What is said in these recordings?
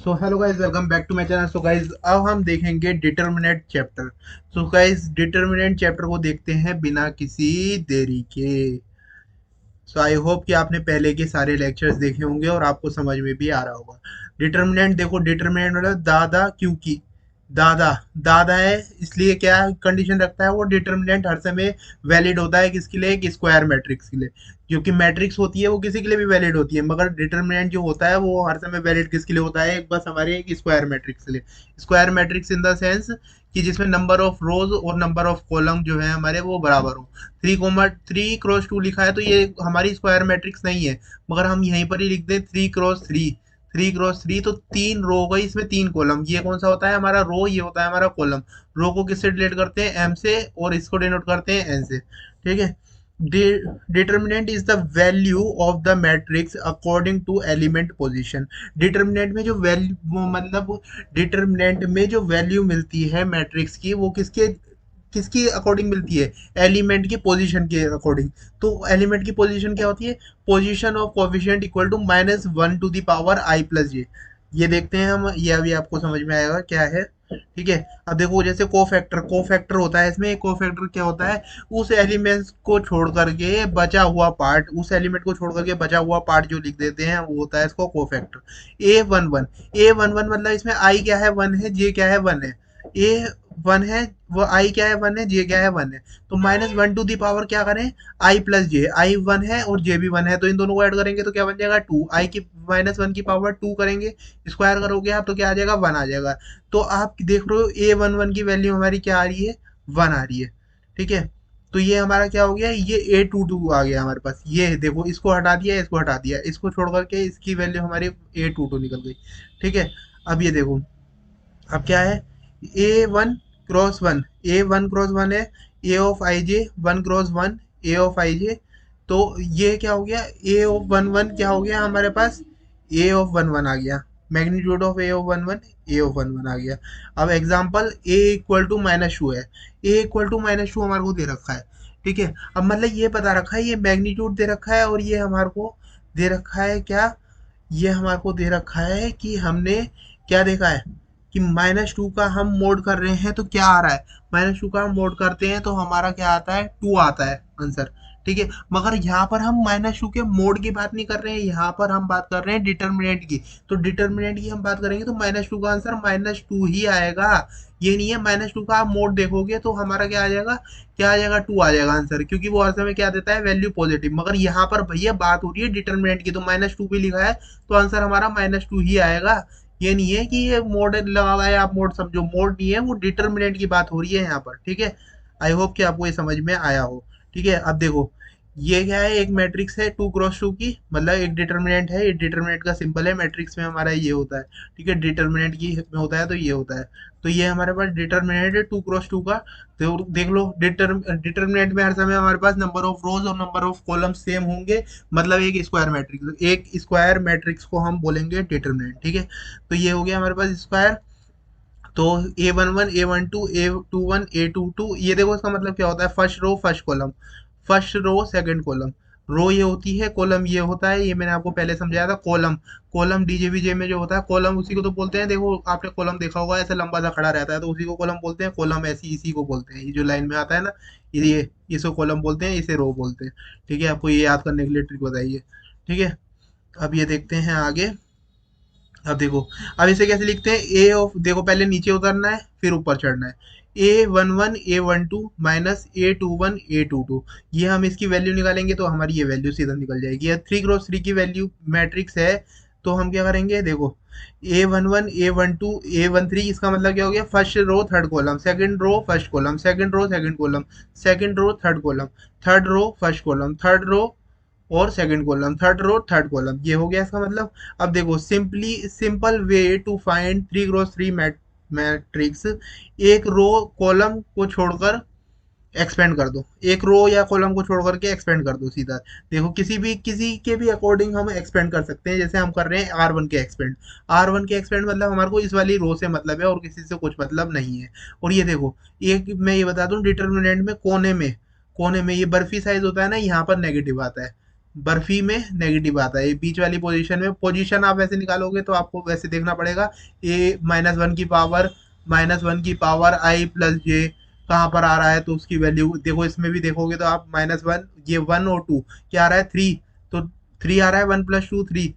So hello guys, welcome back to my channel. So guys, अब हम देखेंगे determinant chapter. So guys, determinant chapter को देखते हैं बिना किसी देरी के। सो आई होप कि आपने पहले के सारे लेक्चर्स देखे होंगे और आपको समझ में भी आ रहा होगा। डिटर्मिनेंट देखो, डिटर्मिनेंट मतलब दादा, क्योंकि दादा दादा है, इसलिए क्या कंडीशन रखता है वो डिटर्मिनेंट हर समय वैलिड होता है। किसके लिए? एक स्क्वायर मैट्रिक्स के लिए। क्योंकि मैट्रिक्स होती है वो किसी के लिए भी वैलिड होती है, मगर डिटर्मिनेंट जो होता है वो हर समय वैलिड किसके लिए होता है? एक बस हमारे एक स्क्वायर मैट्रिक्स के लिए। Square matrix in the sense कि जिसमें नंबर ऑफ रोज और नंबर ऑफ कॉलम जो है हमारे वो बराबर हो। 3 क्रॉस 2 लिखा है तो ये हमारी स्क्वायर मैट्रिक्स नहीं है, मगर हम यहीं पर ही लिख दें 3 क्रॉस 3। 3 क्रॉस 3 तो 3 रो हो गई, इसमें 3 कॉलम। ये कौन सा होता है? हमारा रो। ये होता है हमारा कॉलम। रो को किससे डिनोट करते हैं? एम से, और इसको डिनोट करते हैं एन से। ठीक है। Determinant is the value of the matrix according to element position. Determinant में जो वैल्यू मतलब डिटर्मिनेंट में जो वैल्यू मिलती है मैट्रिक्स की, वो किसके किसकी अकॉर्डिंग मिलती है? एलिमेंट की पोजीशन के अकॉर्डिंग। तो एलिमेंट की पोजीशन क्या होती है? Position of coefficient equal to -1 to the power i+j। ये देखते हैं हम, ये अभी आपको समझ में आएगा क्या है। ठीक है। अब देखो, जैसे कोफैक्टर होता है। इसमें कोफैक्टर क्या होता है? उस एलिमेंट को छोड़ करके बचा हुआ पार्ट, उस एलिमेंट को छोड़ करके बचा हुआ पार्ट जो लिख देते हैं वो होता है इसको कोफैक्टर। ए वन वन मतलब इसमें आई क्या है? 1 है। जे क्या है? 1 है। ए 1 है, वो आई क्या है? 1 है। जे क्या है? 1 है। तो -1 टू दी पावर क्या करें? i+j। आई 1 है और जे भी 1 है, तो इन दोनों को ऐड करेंगे तो क्या बन जाएगा? 2। आई की -1 की पावर 2 करेंगे, स्क्वायर करोगे आप तो क्या आ जाएगा? 1 आ जाएगा। तो आप देख रहे हो A11 की वैल्यू हमारी क्या आ रही है? 1 आ रही है। ठीक है। तो ये हमारा क्या हो गया? ये A22 आ गया हमारे पास। ये देखो, इसको हटा दिया, इसको हटा दिया, इसको छोड़ करके इसकी वैल्यू हमारी A22 निकल गई। ठीक है। अब ये देखो, अब क्या है? A1 क्रॉस 1, A1 क्रॉस 1 है। A of i j 1 cross 1, A of i j। तो ये क्या हो गया? A ऑफ 1 1 क्या हो गया हमारे पास? A ऑफ 1 1 आ गया। Magnitude of A of 1 1, A of 1 1 आ गया। अब एग्जाम्पल A=-2 है। A=-2 हमारे को दे रखा है। ठीक है। अब मतलब ये पता रखा है, ये मैग्नीट्यूड दे रखा है, और ये हमारे को दे रखा है क्या? ये हमारे को दे रखा है कि हमने क्या देखा है कि -2 का हम मोड कर रहे हैं तो क्या आ रहा है? -2 का हम मोड करते हैं तो हमारा क्या आता है? 2 आता है आंसर। ठीक है। मगर यहाँ पर हम -2 के मोड की बात नहीं कर रहे हैं, यहाँ पर हम बात कर रहे हैं डिटर्मिनेंट की। तो डिटर्मिनेंट की हम बात करेंगे तो -2 का आंसर -2 ही आएगा। ये नहीं है -2 का आप मोड देखोगे तो हमारा क्या आ जाएगा? क्या आ जाएगा? 2 आ जाएगा आंसर, क्योंकि वो हर समय क्या देता है? Value positive. मगर यहाँ पर भैया बात हो रही है डिटर्मिनेंट की, तो -2 भी लिखा है तो आंसर हमारा -2 ही आएगा। ये नहीं है कि ये मोड लगा हुआ है, आप मोड समझो। मोड नहीं है, वो डिटर्मिनेंट की बात हो रही है यहाँ पर। ठीक है। आई होप कि आपको ये समझ में आया हो। ठीक है। अब देखो, ये क्या है? एक मैट्रिक्स है 2 क्रॉस 2 की, मतलब एक डिटर्मिनेंट है। ये डिटर्मिनेंट का सिंबल है। मैट्रिक्स में हमारा ये होता है। ठीक है। डिटर्मिनेंट की में होता है तो ये होता है। तो ये हमारे पास डिटर्मिनेंट है 2 क्रॉस 2 का। तो देख लो, डिटर्मिनेंट में हर समय हमारे पास नंबर ऑफ रोज और नंबर ऑफ कॉलम सेम होंगे। मतलब एक स्क्वायर मैट्रिक्स को हम बोलेंगे डिटर्मिनेंट। ठीक है। तो ये हो गया हमारे पास स्क्वायर। तो A11 A12 A21 A22, ये देखो इसका मतलब क्या होता है? First row first column, first row second column. Row ये होती है, कॉलम ये होता है। ये मैंने आपको पहले समझाया था। कॉलम कॉलम डीजेबीजे में जो होता है कॉलम, उसी को तो बोलते हैं। देखो, आपने कॉलम देखा होगा, ऐसे लंबा सा खड़ा रहता है तो उसी को कॉलम बोलते हैं। कॉलम ऐसी इसी को बोलते हैं, ये जो लाइन में आता है ना, ये इसको कॉलम बोलते हैं, इसे रो बोलते हैं। ठीक है। आपको ये याद करने के लिए ट्रिक बताइए। ठीक है। अब ये देखते हैं आगे। अब देखो, अब इसे कैसे लिखते हैं? देखो, पहले नीचे उतरना है फिर ऊपर चढ़ना है। A11 A12 -A21 A22, ये हम इसकी वैल्यू निकालेंगे तो हमारी ये वैल्यू सीधा निकल जाएगी। ये 3 क्रॉस 3 की वैल्यू मैट्रिक्स है। तो हम क्या करेंगे? देखो, A11 A12 A13, इसका मतलब क्या हो गया? First row third column, second row first column, second row second column, second row third column, third row first column, third row और second column, third row third column. ये हो गया इसका मतलब। अब देखो, simple way to find 3 cross 3 matrix. एक row column को छोड़कर एक्सपेंड कर दो, एक रो या कॉलम को छोड़ करके एक्सपेंड कर दो सीधा। देखो, किसी के भी अकॉर्डिंग हम एक्सपेंड कर सकते हैं, जैसे हम कर रहे हैं R1 के एक्सपेंड। R1 के एक्सपेंड मतलब हमारे को इस वाली रो से मतलब है और किसी से कुछ मतलब नहीं है। और ये देखो, एक मैं ये बता दूं, डिटर्मिनेंट में कोने में ये बर्फी साइज होता है ना, यहाँ पर नेगेटिव आता है। बर्फी में नेगेटिव आता है, ये बीच वाली पोजीशन में। पोजीशन आप वैसे निकालोगे तो आपको वैसे देखना पड़ेगा, ए -1 की पावर आई प्लस जे कहाँ पर आ रहा है, तो उसकी वैल्यू देखो, इसमें भी देखोगे तो आप -1, ये 1 और 2 क्या आ रहा है, 3, तो 3 आ रहा है, 1 + 2 3,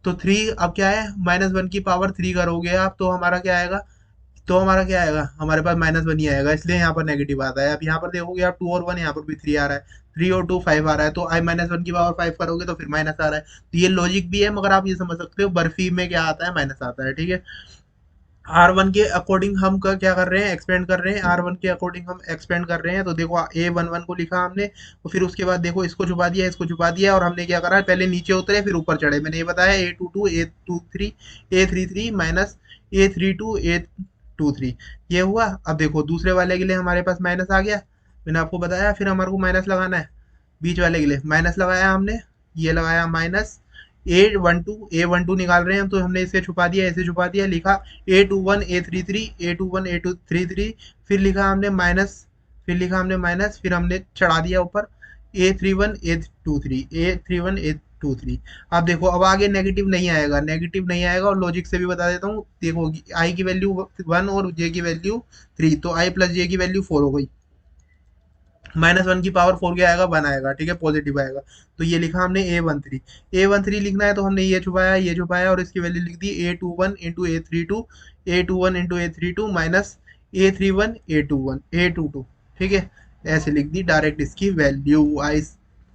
तो 3 अब क्या है, -1 की पावर 3 करोगे आप तो हमारा क्या आएगा, तो हमारा क्या आएगा, हमारे पास -1 ही आएगा, इसलिए यहाँ पर नेगेटिव आता है। अब यहाँ पर देखोगे आप 2 और 1, यहाँ पर भी 3 आ रहा है, 3 और 2 5 आ रहा है, तो आई -1 की पावर 5 करोगे तो फिर माइनस आ रहा है। तो ये लॉजिक भी है, मगर आप ये समझ सकते हो बर्फी में क्या आता है, माइनस आता है, ठीक है। R1 के अकॉर्डिंग हम क्या कर रहे हैं, एक्सपेंड कर रहे हैं, R1 के अकॉर्डिंग हम एक्सपेंड कर रहे हैं। तो देखो A11 को लिखा हमने, तो फिर उसके बाद देखो इसको छुपा दिया, इसको छुपा दिया, और हमने क्या करा, पहले नीचे उतरे फिर ऊपर चढ़े। मैंने ये बताया A22 A23 A33 minus A32 A23, ये हुआ। अब देखो दूसरे वाले के लिए हमारे पास माइनस आ गया, मैंने आपको बताया, फिर हमारे को माइनस लगाना है। बीच वाले के लिए माइनस लगाया हमने, ये लगाया माइनस, A12 निकाल रहे हैं हम, तो हमने इसे छुपा दिया, ऐसे छुपा दिया, लिखा A21 A33 A21 A33, फिर लिखा हमने माइनस, फिर हमने चढ़ा दिया ऊपर A31 A23 अब देखो अब आगे नेगेटिव नहीं आएगा, और लॉजिक से भी बता देता हूँ, देखो आई की वैल्यू 1 और जे की वैल्यू 3, तो आई प्लस जे की वैल्यू 4 हो गई, -1 की पावर 4 क्या आएगा, 1 आएगा, ठीक है, पॉजिटिव आएगा। तो ये लिखा हमने A13 लिखना है, तो हमने ये छुपाया और इसकी वैल्यू लिख दी A21 × A32 minus A31 A22, ठीक है, ऐसे लिख दी डायरेक्ट इसकी वैल्यू। आई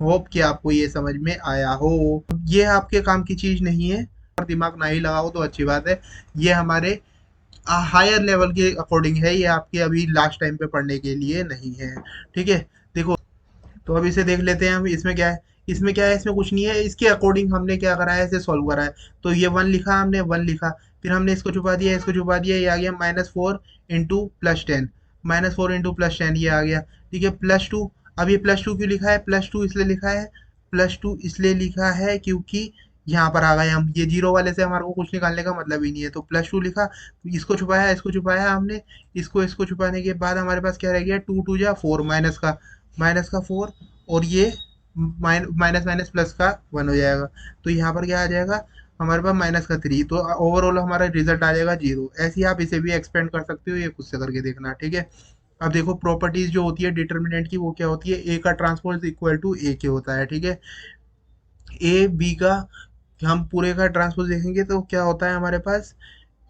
होप कि आपको ये समझ में आया हो। ये आपके काम की चीज नहीं है, और दिमाग ना ही लगाओ तो अच्छी बात है। ये हमारे हायर लेवल के अकॉर्डिंग है, ये आपके अभी लास्ट टाइम पे पढ़ने के लिए नहीं है, ठीक है। देखो, तो अब इसे देख लेते हैं हम, इसमें क्या है, इसमें कुछ नहीं है, इसके अकॉर्डिंग हमने क्या करा है, इसे सॉल्व करा है। तो ये 1 लिखा हमने, 1 लिखा, फिर हमने इसको छुपा दिया, ये आ गया -4 × +10, -4 × +10 ये आ गया, ठीक है, +2। अब ये +2 क्यों लिखा है, +2 इसलिए लिखा है क्योंकि यहाँ पर आ गए हम, ये जीरो वाले से हमारे को कुछ निकालने का मतलब ही नहीं है, तो +2 लिखा, इसको छुपाया हमने, इसको छुपाने के बाद हमारे पास क्या रह गया, 2 × 2 = 4, माइनस का 4, और ये माइनस माइनस प्लस का 1 हो जाएगा, तो यहाँ पर क्या आ जाएगा, हमारे पास -3, तो ओवरऑल हमारा रिजल्ट आ जाएगा 0। ऐसे ही आप इसे भी एक्सपेंड कर सकते हो, ये खुद से करके देखना, ठीक है। अब देखो प्रॉपर्टीज जो होती है डिटर्मिनेंट की, वो क्या होती है, ए का ट्रांसपोज इक्वल टू ए के होता है, ठीक है। ए बी का, हम पूरे का ट्रांसपोज देखेंगे तो क्या होता है हमारे पास,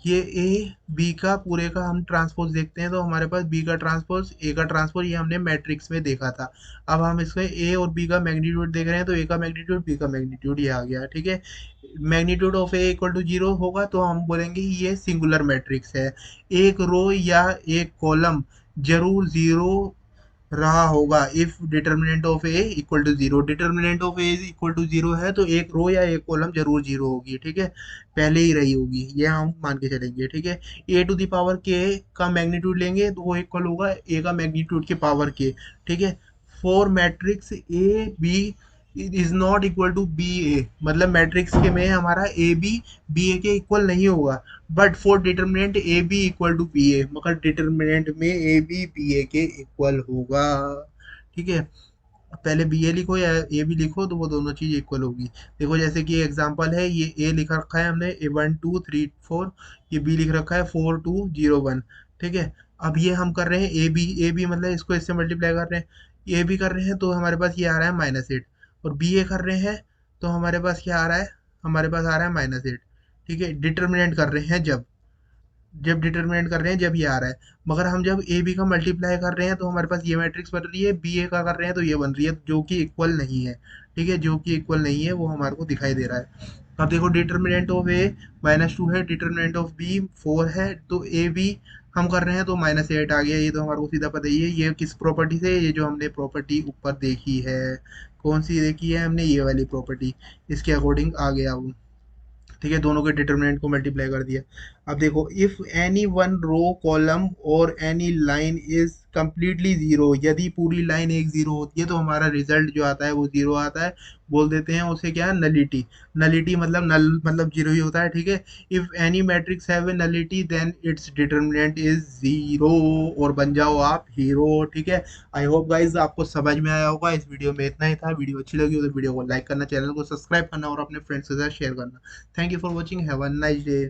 ये ए बी का पूरे का हम ट्रांसपोज देखते हैं तो हमारे पास बी का ट्रांसपोज ए का ट्रांसपोज, ये हमने मैट्रिक्स में देखा था। अब हम इसमें ए और बी का मैग्नीट्यूड देख रहे हैं, तो ए का मैग्नीट्यूड बी का मैग्नीट्यूड ये आ गया, ठीक है। Magnitude of A equal to 0 होगा तो हम बोलेंगे ये सिंगुलर मैट्रिक्स है। एक रो या एक कॉलम जरूर 0 रहा होगा if determinant of A equal to 0, determinant of A equal to 0 है तो एक रो या एक कॉलम जरूर 0 होगी, ठीक है, पहले ही रही होगी, ये हम मान के चलेंगे, ठीक है। A⁴ का मैग्नीट्यूड लेंगे तो वो इक्वल होगा ए का मैग्नीट्यूड के पावर के, ठीक है। For matrix A B is not equal to B A, मतलब मैट्रिक्स के में हमारा बी ए के इक्वल नहीं होगा, but for determinant A B equal to B A, मगर डिटर्मिनेंट में ए बी ए के इक्वल होगा, ठीक है। पहले बी ए लिखो या ए बी लिखो तो वो दोनों चीज इक्वल होगी। देखो जैसे कि एग्जांपल है, ये ए लिख रखा है हमने, A1234, ये बी लिख रखा है 4201, ठीक है। अब ये हम कर रहे हैं ए बी मतलब इसको इससे मल्टीप्लाई कर रहे हैं, ए बी कर रहे हैं तो हमारे पास ये आ रहा है -8, और बी ए कर रहे हैं तो हमारे पास क्या आ रहा है, हमारे पास आ रहा है -8, ठीक है। डिटर्मिनेंट कर रहे हैं जब डिटर्मिनेंट कर रहे हैं जब ये आ रहा है, मगर हम जब ए बी का मल्टीप्लाई कर रहे हैं तो हमारे पास ये मैट्रिक्स बन रही है, बी ए का कर रहे हैं तो ये बन रही है, जो कि इक्वल नहीं है, ठीक है, जो कि इक्वल नहीं है वो हमारे को दिखाई दे रहा है। अब देखो डिटर्मिनेंट ऑफ ए -2 है, डिटर्मिनेंट ऑफ बी 4 है, तो ए बी हम कर रहे हैं तो -8 आ गया, ये तो हमारे को सीधा पता ही है। ये किस प्रॉपर्टी से, ये जो हमने प्रॉपर्टी ऊपर देखी है, कौन सी देखी है हमने, ये वाली प्रॉपर्टी, इसके अकॉर्डिंग आ गया वो, ठीक है, दोनों के डिटर्मिनेंट को मल्टीप्लाई कर दिया। अब देखो, if any one row column और any line is completely zero, यदि पूरी लाइन एक जीरो होती है तो हमारा रिजल्ट जो आता है वो जीरो आता है। बोल देते हैं उसे क्या, नलिटी। नलिटी मतलब नल मतलब जीरो ही होता है, ठीक है। If any matrix have a nullity then its determinant is zero, और बन जाओ आप हीरो, ठीक है। आई होप गाइज आपको समझ में आया होगा। इस वीडियो में इतना ही था। वीडियो अच्छी लगी हो तो वीडियो को लाइक करना, चैनल को सब्सक्राइब करना और अपने फ्रेंड्स के साथ शेयर करना। Thank you for watching, have a nice day.